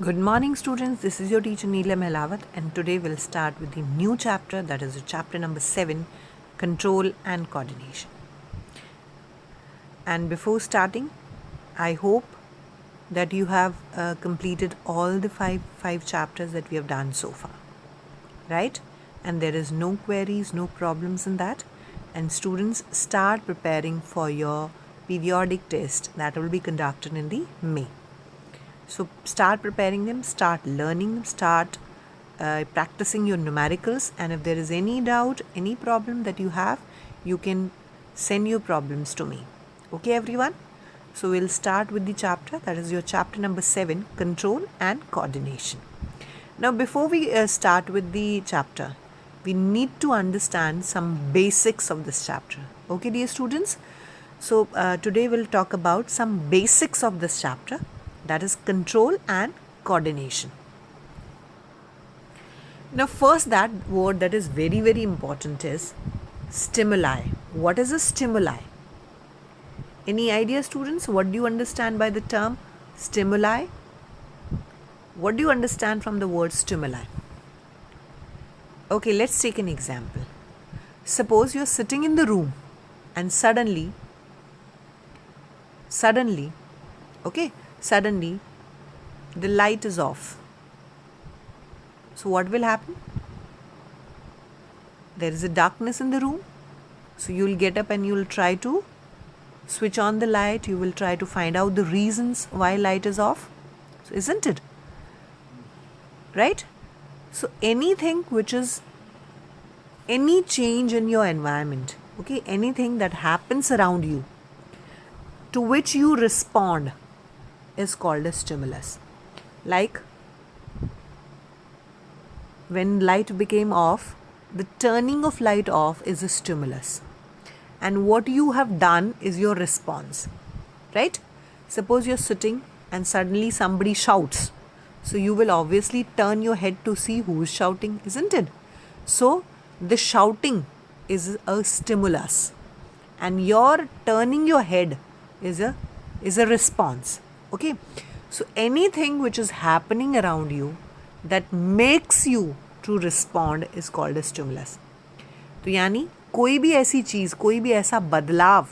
Good morning, students. This is your teacher Neela Mehlawat, and today we'll start with the new chapter, that is chapter number 7, Control and Coordination. And before starting, I hope that you have completed all the five chapters that we have done so far, right? And there is no queries, no problems in that. And students, start preparing for your periodic test that will be conducted in the May. So start preparing them, start learning them, start practicing your numericals, and if there is any doubt, any problem that you have, you can send your problems to me. Okay, everyone? So we'll start with the chapter, that is your chapter number 7, Control and Coordination. Now before we start with the chapter, we need to understand some basics of this chapter. Okay, dear students? So today we'll talk about some basics of this chapter, that is control and coordination. Now first, that word that is very, very important is stimuli. What is a stimuli? Any idea, students? What do you understand by the term stimuli? What do you understand from the word stimuli? Okay, let's take an example. Suppose you're sitting in the room and suddenly, the light is off. So what will happen? There is a darkness in the room. So you'll get up and you'll try to switch on the light. You will try to find out the reasons why light is off. So isn't it? Right? So anything which is any change in your environment, okay, anything that happens around you to which you respond is called a stimulus. Like when light became off, the turning of light off is a stimulus. And what you have done is your response, right? Suppose you're sitting and suddenly somebody shouts. So you will obviously turn your head to see who is shouting, isn't it? So the shouting is a stimulus, and your turning your head is a response. Okay, so anything which is happening around you that makes you to respond is called a stimulus. तो यानी कोई भी ऐसी चीज़, कोई भी ऐसा बदलाव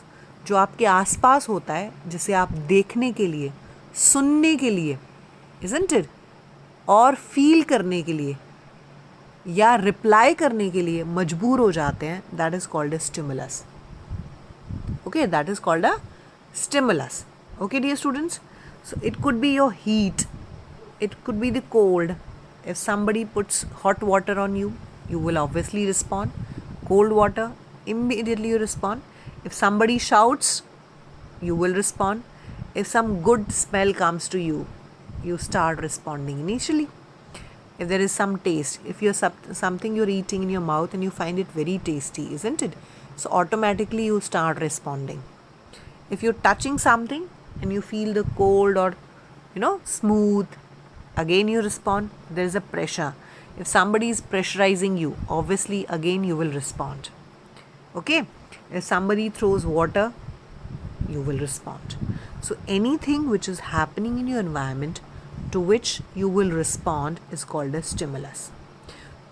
जो आपके आसपास होता है, जिसे आप देखने के लिए, सुनने के लिए, isn't it, और फील करने के लिए या रिप्लाई करने के लिए मजबूर हो जाते हैं, that is called a stimulus. Okay, that is called a stimulus. Okay, dear students? So it could be your heat, it could be the cold. If somebody puts hot water on you, you will obviously respond. Cold water, immediately you respond. If somebody shouts, you will respond. If some good smell comes to you, you start responding initially. If there is some taste, if you're something you're eating in your mouth and you find it very tasty, isn't it? So automatically you start responding. If you're touching something and you feel the cold or smooth, again you respond. There is a pressure. If somebody is pressurizing you, obviously again you will respond. Okay, if somebody throws water, you will respond. So anything which is happening in your environment to which you will respond is called a stimulus.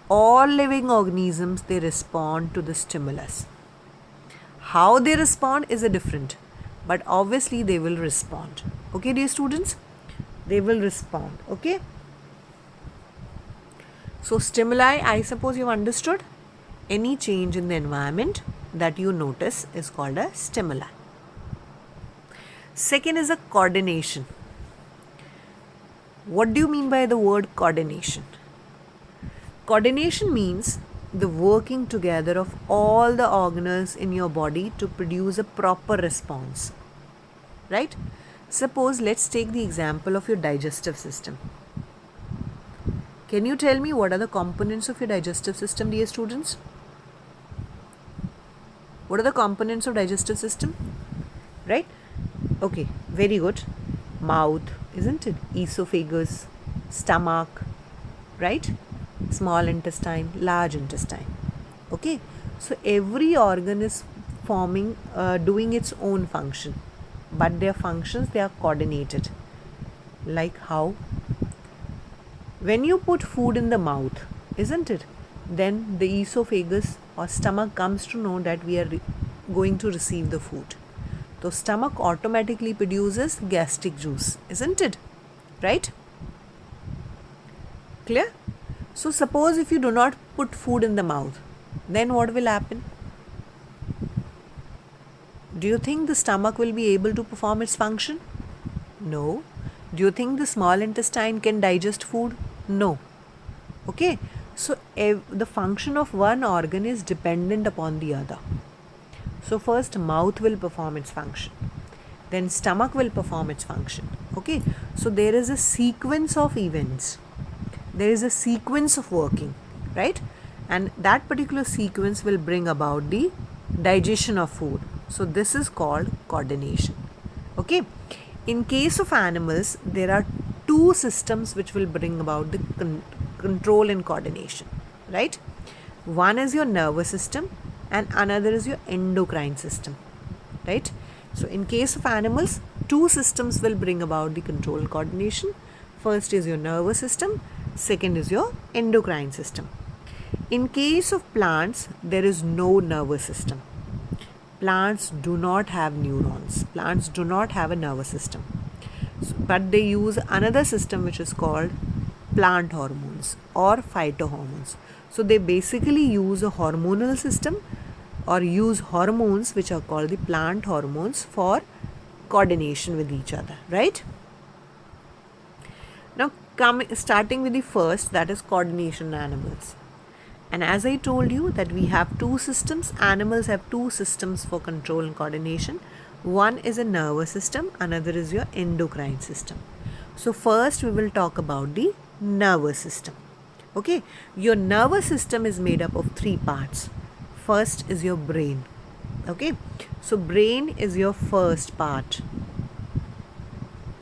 All living organisms, they respond to the stimulus. How they respond is a different, but obviously they will respond. Okay, dear students? They will respond. Okay? So stimuli, I suppose you've understood. Any change in the environment that you notice is called a stimuli. Second is a coordination. What do you mean by the word coordination? Coordination means the working together of all the organelles in your body to produce a proper response. Right? Suppose let's take the example of your digestive system. Can you tell me what are the components of your digestive system, dear students? What are the components of digestive system? Right? Okay, very good. Mouth, isn't it? Esophagus, stomach, right? Small intestine, large intestine. Okay, so every organ is doing its own function, but their functions, they are coordinated. Like how? When you put food in the mouth, isn't it, then the esophagus or stomach comes to know that we are going to receive the food. So stomach automatically produces gastric juice, isn't it? Right? Clear? So suppose if you do not put food in the mouth, then what will happen? Do you think the stomach will be able to perform its function? No. Do you think the small intestine can digest food? No. Okay. So the function of one organ is dependent upon the other. So first mouth will perform its function. Then stomach will perform its function. Okay. So there is a sequence of events. There is a sequence of working, right? And that particular sequence will bring about the digestion of food. So this is called coordination. Okay. In case of animals, there are two systems which will bring about the control and coordination, right? One is your nervous system and another is your endocrine system, right? So in case of animals, two systems will bring about the control and coordination. First is your nervous system, second is your endocrine system. In case of plants, there is no nervous system. Plants do not have neurons. Plants do not have a nervous system. But they use another system which is called plant hormones or phytohormones. So they basically use a hormonal system or use hormones which are called the plant hormones for coordination with each other, right? Now starting with the first, that is coordination in animals. And as I told you that we have two systems, animals have two systems for control and coordination. One is a nervous system, another is your endocrine system. So first we will talk about the nervous system. Okay, your nervous system is made up of three parts. First is your brain. Okay, so brain is your first part.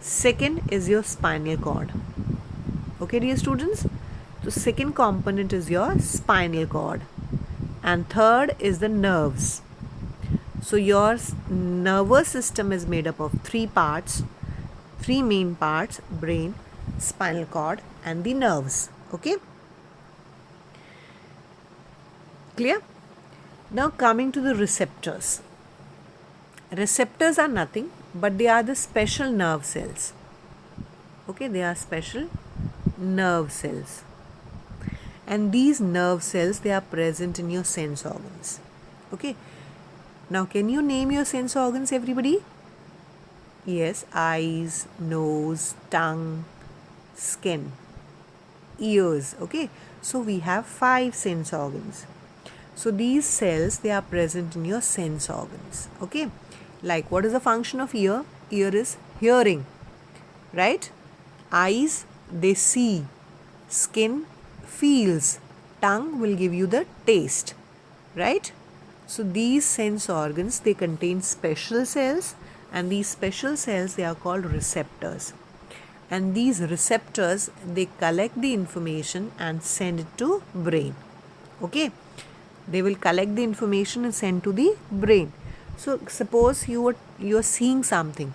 Second is your spinal cord. Okay, dear students. So second component is your spinal cord and third is the nerves. So your nervous system is made up of three parts, three main parts: brain, spinal cord and the nerves. Okay? Clear? Now coming to the receptors. Receptors are nothing but they are the special nerve cells. Okay, they are special nerve cells. And these nerve cells, they are present in your sense organs. Okay. Now, can you name your sense organs, everybody? Yes, eyes, nose, tongue, skin, ears. Okay. So, we have 5 sense organs. So, these cells, they are present in your sense organs. Okay. Like, what is the function of ear? Ear is hearing. Right? Eyes, they see. Skin, feels. Tongue will give you the taste, right? So these sense organs, they contain special cells and these special cells, they are called receptors. And these receptors, they collect the information and send it to brain. Okay, they will collect the information and send to the brain. So suppose you are seeing something.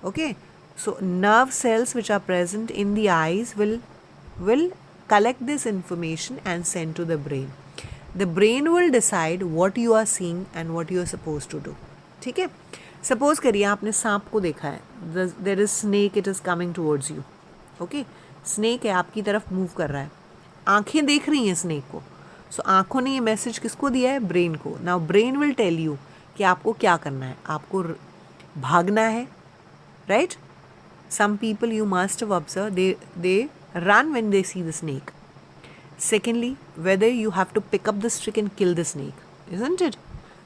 Okay, so nerve cells which are present in the eyes will collect this information and send to the brain. The brain will decide what you are seeing and what you are supposed to do. ठीक है? Suppose करिए आपने सांप को देखा है. There is snake, it is coming towards you. Okay? Snake है आपकी तरफ move कर रहा है. आँखें देख रही हैं snake को. So आँखों ने ये message किसको दिया है? Brain को. Now brain will tell you कि आपको क्या करना है. आपको भागना है, right? Some people you must have observed, they run when they see the snake. Secondly, whether you have to pick up the stick and kill the snake, isn't it?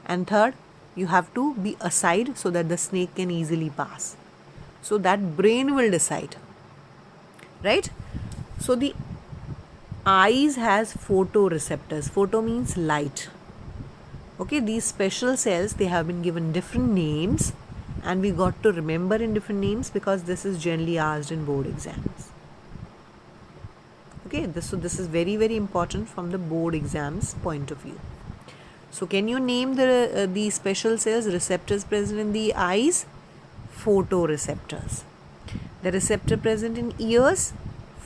And third, you have to be aside so that the snake can easily pass. So that brain will decide, right? So the eyes has photoreceptors. Photo means light. Okay, these special cells, they have been given different names and we got to remember in different names because this is generally asked in board exams. Okay, so this is very, very important from the board exams point of view. So can you name the special cells, receptors present in the eyes? Photoreceptors. The receptor present in ears?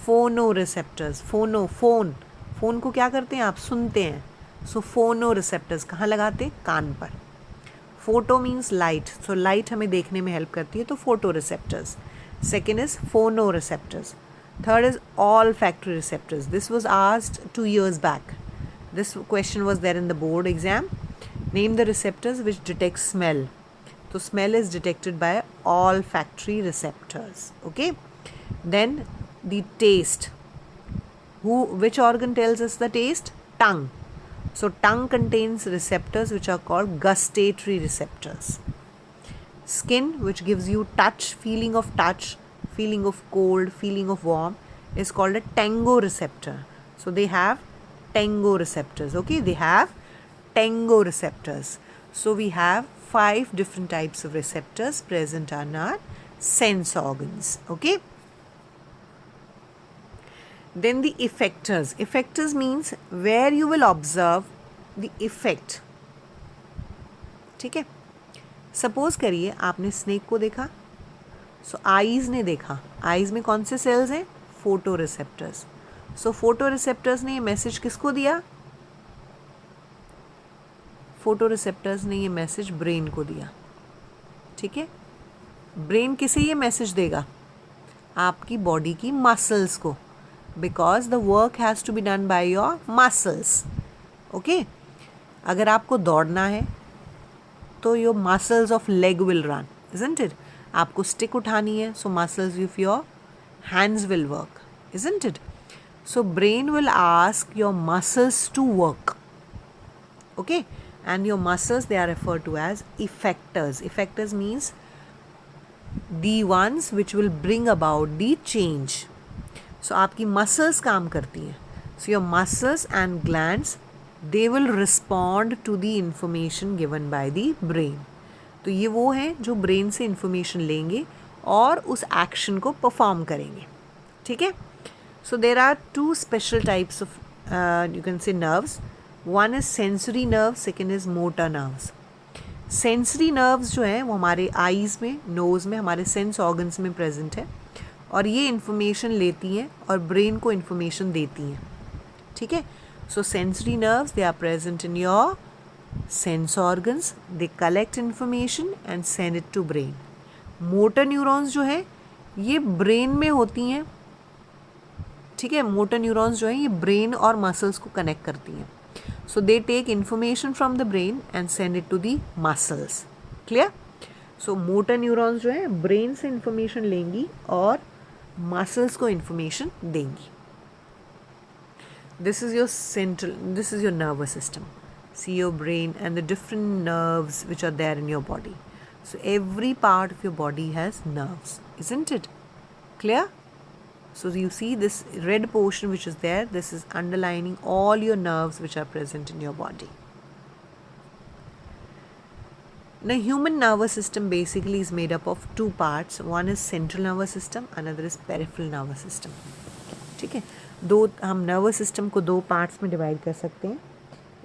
Phonoreceptors, phone को क्या करते हैं आप, सुनते हैं. सो फोनोरिसेप्टर्स कहाँ लगाते, कान पर. Photo means light, so light हमें देखने में हेल्प करती है, तो photoreceptors. Second is phonoreceptors. Third is olfactory receptors. This was asked 2 years back. This question was there in the board exam. Name the receptors which detect smell. So smell is detected by olfactory receptors. Okay. Then the taste. Which organ tells us the taste? Tongue. So tongue contains receptors which are called gustatory receptors. Skin, which gives you touch, feeling of cold, feeling of warm, is called a tango receptor. So they have tango receptors. Okay, they have tango receptors. So we have 5 different types of receptors present on our sense organs. Okay. Then the effectors. Effectors means where you will observe the effect. ठीक है. Suppose करिए आपने snake को देखा, सो eyes ने देखा. Eyes में कौन से सेल्स हैं, photo receptors. So photo receptors ने ये मैसेज किसको दिया, फोटो रिसेप्टर्स ने ये मैसेज ब्रेन को दिया. ठीक है. ब्रेन किसे ये मैसेज देगा, आपकी बॉडी की मसल्स को, because the work has to be done by your muscles. Okay. अगर आपको दौड़ना है तो your muscles of leg will run, isn't it. आपको स्टिक उठानी है, so muscles of your hands will work, isn't it. So brain will ask your muscles to work. Okay. And your muscles, they are referred to as effectors. Effectors means the ones which will bring about the change. So आपकी muscles काम करती हैं. So your muscles and glands, they will respond to the information given by the brain. तो ये वो हैं जो brain से information लेंगे और उस action को perform करेंगे. ठीक है. So there are 2 special types of you can say nerves. One is sensory nerves, second is motor nerves. Sensory nerves जो हैं वो हमारे eyes में, nose में, हमारे sense organs में present है और ये information लेती हैं और brain को information देती हैं. ठीक है. So sensory nerves, they are present in your sense organs. They collect information and send it to brain. Motor neurons जो हैं ये brain में होती हैं. ठीक है. Motor neurons जो हैं ये brain और muscles को connect करती हैं. So they take information from the brain and send it to the muscles. Clear? So motor neurons जो है brain से information लेंगी और muscles को information देंगी. This is your nervous system. See your brain and the different nerves which are there in your body. So every part of your body has nerves, isn't it? Clear? So you see this red portion which is there, this is underlining all your nerves which are present in your body. Now human nervous system basically is made up of 2 parts. One is central nervous system, another is peripheral nervous system. ठीक है. हम nervous system को 2 parts में divide कर सकते हैं.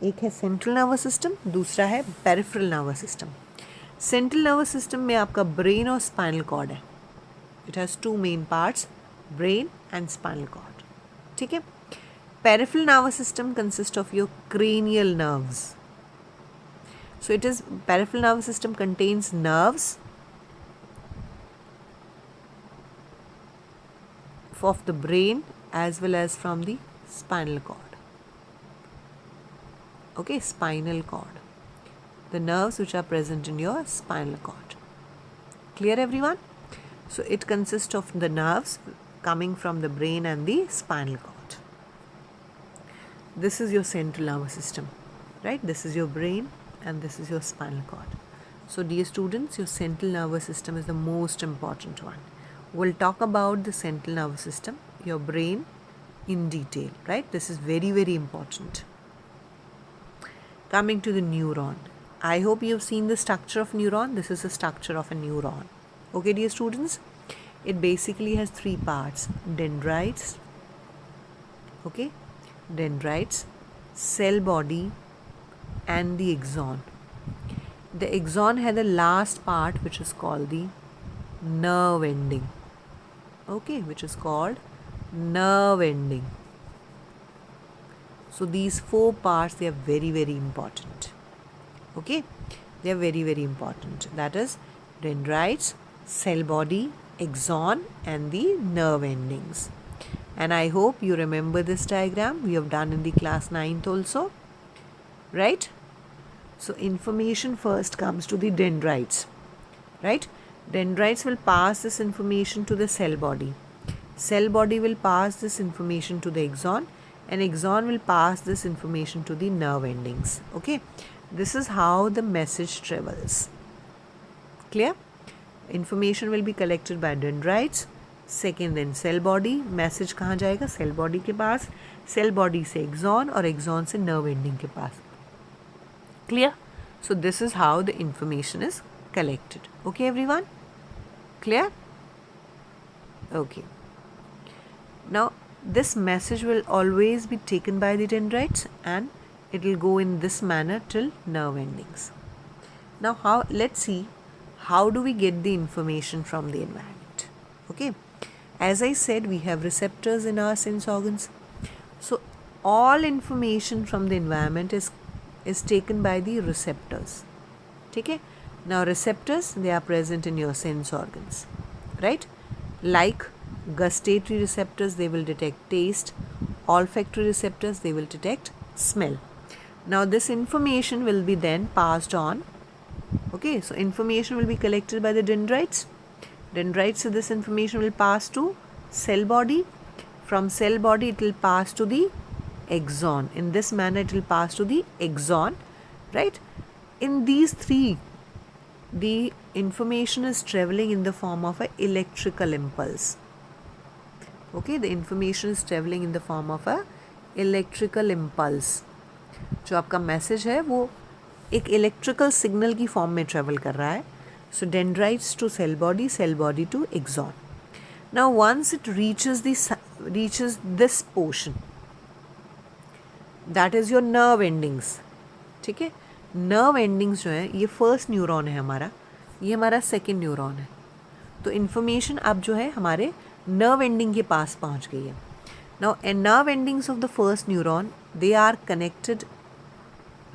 एक है central nervous system, दूसरा है peripheral nervous system. Central nervous system में आपका brain और spinal cord है. It has 2 main parts, brain and spinal cord. ठीक है. Peripheral nervous system consists of your cranial nerves. So peripheral nervous system contains nerves of the brain as well as from the spinal cord. Okay, spinal cord. The nerves which are present in your spinal cord. Clear everyone? So it consists of the nerves coming from the brain and the spinal cord. This is your central nervous system, right? This is your brain and this is your spinal cord. So dear students, your central nervous system is the most important one. We'll talk about the central nervous system, your brain in detail, right? This is very, very important. Coming to the neuron. I hope you have seen the structure of neuron. This is the structure of a neuron. Okay, dear students? It basically has 3 parts. Dendrites, okay? Dendrites, cell body and the axon. The axon had the last part which is called the nerve ending. Okay, which is called nerve ending. So these 4 parts, they are very, very important. Okay, they are very, very important. That is dendrites, cell body, axon and the nerve endings. And I hope you remember this diagram. We have done in the class 9th also, right? So information first comes to the dendrites, right? Dendrites will pass this information to the cell body. Cell body will pass this information to the axon, and axon will pass this information to the nerve endings. Okay, this is how the message travels. Clear? Information will be collected by dendrites. Second, then cell body. Message कहाँ जाएगा? Cell body के पास. Cell body से axon और axon से nerve ending के पास. Clear? So this is how the information is collected. Okay, everyone? Clear? Okay. Now this message will always be taken by the dendrites and it will go in this manner till nerve endings. Now let's see how do we get the information from the environment. Okay. As I said, we have receptors in our sense organs. So all information from the environment is taken by the receptors. Okay? Now receptors, they are present in your sense organs, right? Like gustatory receptors, they will detect taste. Olfactory receptors, they will detect smell. Now this information will be then passed on. Okay, so information will be collected by the dendrites. Dendrites, so this information will pass to cell body. From cell body it will pass to the axon. In this manner it will pass to the axon, right? In these three, the information is traveling in the form of an electrical impulse. Okay, the information is traveling in the form of a electrical impulse. जो आपका message है वो एक electrical signal की form में travel कर रहा है. So dendrites to cell body to axon. Now once it reaches this portion, that is your nerve endings. ठीक है, nerve endings जो है ये फर्स्ट न्यूरॉन है हमारा, ये हमारा सेकेंड न्यूरॉन है. तो इन्फॉर्मेशन अब जो है हमारे nerve ending के पास पहुंच गई है. Now nerve endings of the first neuron, they are connected,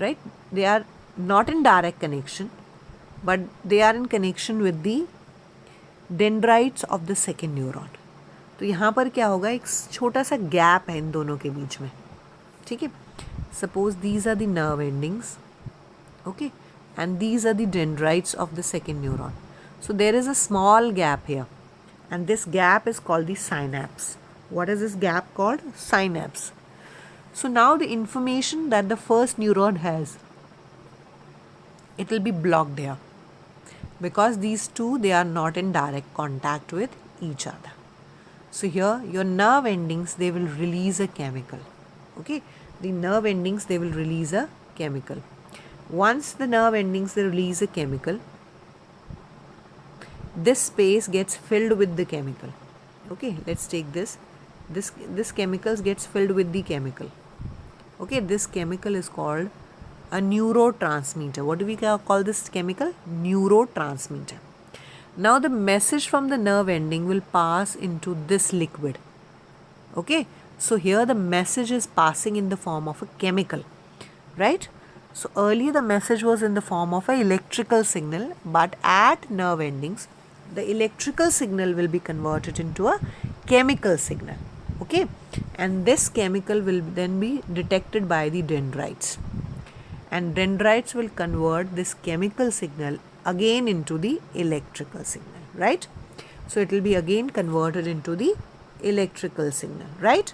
right? They are not in direct connection, but they are in connection with the dendrites of the second neuron. तो यहाँ पर क्या होगा, एक छोटा सा गैप है इन दोनों के बीच में. ठीक है, suppose these are the nerve endings, okay, and these are the dendrites of the second neuron. So there is a small gap here, and this gap is called the synapse. What is this gap called? Synapse. So now the information that the first neuron has, it will be blocked here, because these two, they are not in direct contact with each other. So here your nerve endings, they will release a chemical. Okay, the nerve endings, they will release a chemical. Once the nerve endings, they release a chemical, this space gets filled with the chemical. Okay, let's take this chemicals gets filled with the chemical. Okay, this chemical is called a neurotransmitter. What do we call this chemical? Neurotransmitter. Now the message from the nerve ending will pass into this liquid. Okay, so here the message is passing in the form of a chemical, right? So earlier the message was in the form of an electrical signal, but at nerve endings the electrical signal will be converted into a chemical signal. Okay, and this chemical will then be detected by the dendrites, and dendrites will convert this chemical signal again into the electrical signal, right? So it will be again converted into the electrical signal, right?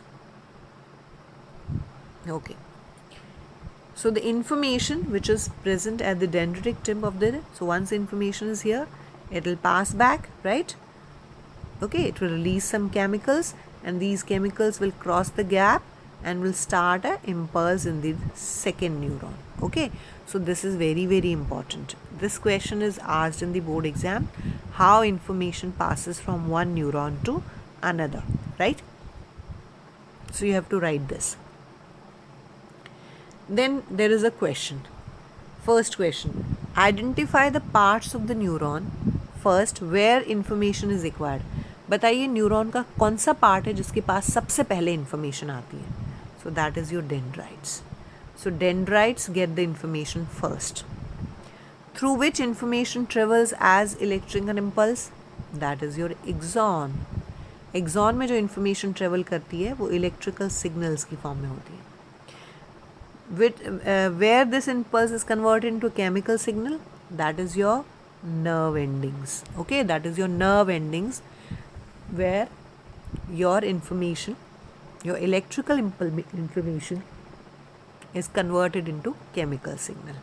Okay, so the information which is present at the dendritic tip of the, so once information is here, it will pass back, right? Okay, it will release some chemicals, and these chemicals will cross the gap and will start a impulse in the second neuron. Okay, so this is very, very important. This question is asked in the board exam, how information passes from one neuron to another, right? So you have to write this. Then there is a question. First question, identify the parts of the neuron first where information is required. बताइए neuron का कौन सा part है जिसके पास सबसे पहले information आती है? So that is your dendrites. So dendrites get the information first. Through which information travels as electrical impulse? That is your axon. Axon में जो information travel करती है वो electrical signals की form में होती है. Where this impulse is converted into chemical signal? That is your nerve endings. Okay, that is your nerve endings where your information, your electrical information is converted into chemical signal.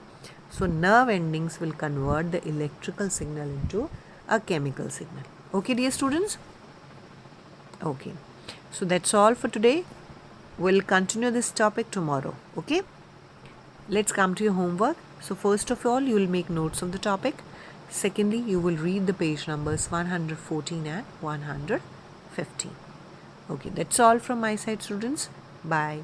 So nerve endings will convert the electrical signal into a chemical signal. Okay, dear students? Okay. So that's all for today. We'll continue this topic tomorrow. Okay? Let's come to your homework. So first of all, you will make notes of the topic. Secondly, you will read the page numbers 114 and 115. Okay, that's all from my side, students. Bye.